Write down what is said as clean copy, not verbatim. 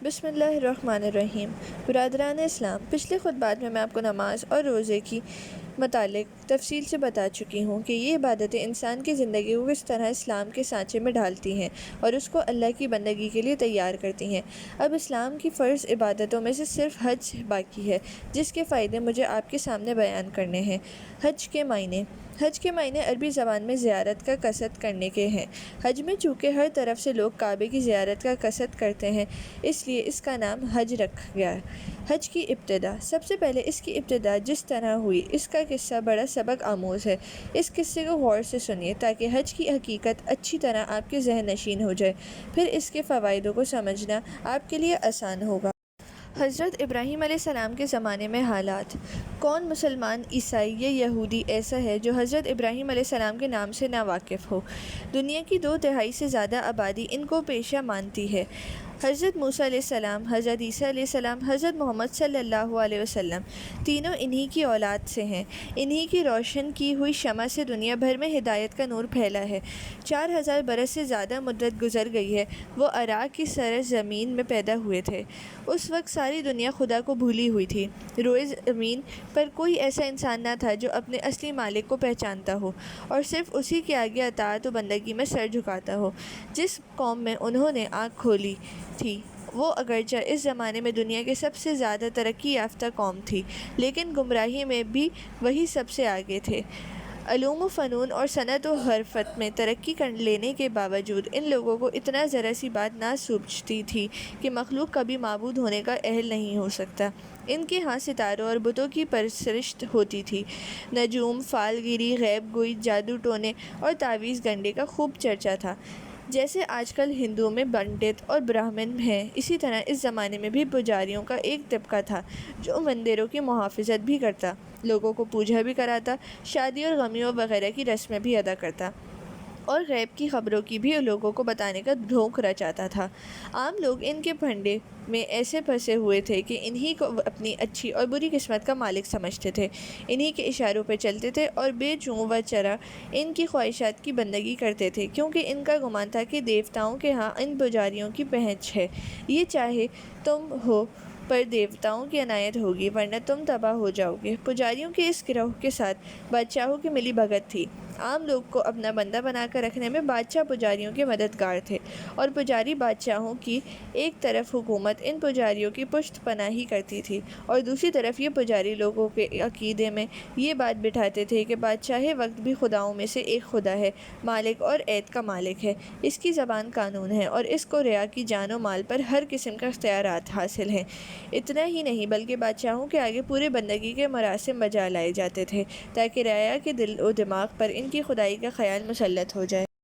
بسم اللہ الرحمن الرحیم۔ برادران اسلام، پچھلے خطبات میں آپ کو نماز اور روزے کی متعلق تفصیل سے بتا چکی ہوں کہ یہ عبادتیں انسان کی زندگی کو کس طرح اسلام کے سانچے میں ڈھالتی ہیں اور اس کو اللہ کی بندگی کے لیے تیار کرتی ہیں۔ اب اسلام کی فرض عبادتوں میں سے صرف حج باقی ہے، جس کے فائدے مجھے آپ کے سامنے بیان کرنے ہیں۔ حج کے معنی عربی زبان میں زیارت کا قصد کرنے کے ہیں۔ حج میں چونکہ ہر طرف سے لوگ کعبے کی زیارت کا قصد کرتے ہیں، اس لیے اس کا نام حج رکھا گیا۔ حج کی ابتدا، سب سے پہلے اس کی ابتدا جس طرح ہوئی، اس کا قصہ بڑا سبق آموز ہے۔ اس قصے کو غور سے سنیے تاکہ حج کی حقیقت اچھی طرح آپ کے ذہن نشین ہو جائے، پھر اس کے فوائد کو سمجھنا آپ کے لیے آسان ہوگا۔ حضرت ابراہیم علیہ السلام کے زمانے میں حالات۔ کون مسلمان، عیسائی یا یہودی ایسا ہے جو حضرت ابراہیم علیہ السلام کے نام سے ناواقف ہو؟ دنیا کی 2/3 سے زیادہ آبادی ان کو پیشہ مانتی ہے۔ حضرت موسیٰ علیہ السلام، حضرت عیسیٰ علیہ السلام، حضرت محمد صلی اللہ علیہ وسلم تینوں انہی کی اولاد سے ہیں۔ انہی کی روشن کی ہوئی شمع سے دنیا بھر میں ہدایت کا نور پھیلا ہے۔ 4000 برس سے زیادہ مدت گزر گئی ہے۔ وہ عراق کی سرزمین میں پیدا ہوئے تھے۔ اس وقت ساری دنیا خدا کو بھولی ہوئی تھی۔ روئے زمین پر کوئی ایسا انسان نہ تھا جو اپنے اصلی مالک کو پہچانتا ہو اور صرف اسی کے آگے اطاعت و بندگی میں سر جھکاتا ہو۔ جس قوم میں انہوں نے آنکھ کھولی تھی، وہ اگرچہ اس زمانے میں دنیا کے سب سے زیادہ ترقی یافتہ قوم تھی، لیکن گمراہی میں بھی وہی سب سے آگے تھے۔ علوم و فنون اور صنعت و حرفت میں ترقی کر لینے کے باوجود ان لوگوں کو اتنا ذرا سی بات نہ سوچتی تھی کہ مخلوق کبھی معبود ہونے کا اہل نہیں ہو سکتا۔ ان کے ہاں ستاروں اور بتوں کی پرستش ہوتی تھی۔ نجوم، فال گیری، غیب گوئی، جادو ٹونے اور تعویذ گنڈی کا خوب چرچا تھا۔ جیسے آج کل ہندوؤں میں پنڈت اور براہمن ہیں، اسی طرح اس زمانے میں بھی پجاریوں کا ایک طبقہ تھا جو مندروں کی محافظت بھی کرتا، لوگوں کو پوجا بھی کراتا، شادی اور غمیوں وغیرہ کی رسمیں بھی ادا کرتا اور غیب کی خبروں کی بھی لوگوں کو بتانے کا ڈھونگ رچاتا تھا۔ عام لوگ ان کے پھندے میں ایسے پھنسے ہوئے تھے کہ انہی کو اپنی اچھی اور بری قسمت کا مالک سمجھتے تھے، انہی کے اشاروں پہ چلتے تھے اور بے چوں و چرا ان کی خواہشات کی بندگی کرتے تھے، کیونکہ ان کا گمان تھا کہ دیوتاؤں کے ہاں ان پجاریوں کی پہنچ ہے، یہ چاہے تم ہو پر دیوتاؤں کی عنایت ہوگی ورنہ تم تباہ ہو جاؤ گے۔ پجاریوں کے اس گروہ کے ساتھ بادشاہوں کی ملی بھگت تھی۔ عام لوگ کو اپنا بندہ بنا کر رکھنے میں بادشاہ پجاریوں کے مددگار تھے اور پجاری بادشاہوں کی ایک طرف حکومت ان پجاریوں کی پشت پناہی کرتی تھی اور دوسری طرف یہ پجاری لوگوں کے عقیدے میں یہ بات بٹھاتے تھے کہ بادشاہ وقت بھی خداؤں میں سے ایک خدا ہے، مالک اور عید کا مالک ہے، اس کی زبان قانون ہے اور اس کو رعایا کی جان و مال پر ہر قسم کا اختیارات حاصل ہیں۔ اتنا ہی نہیں بلکہ بادشاہوں کے آگے پورے بندگی کے مراسم بجا لائے جاتے تھے تاکہ رعایا کے دل و دماغ پر ان کی خدائی کا خیال مسلط ہو جائے۔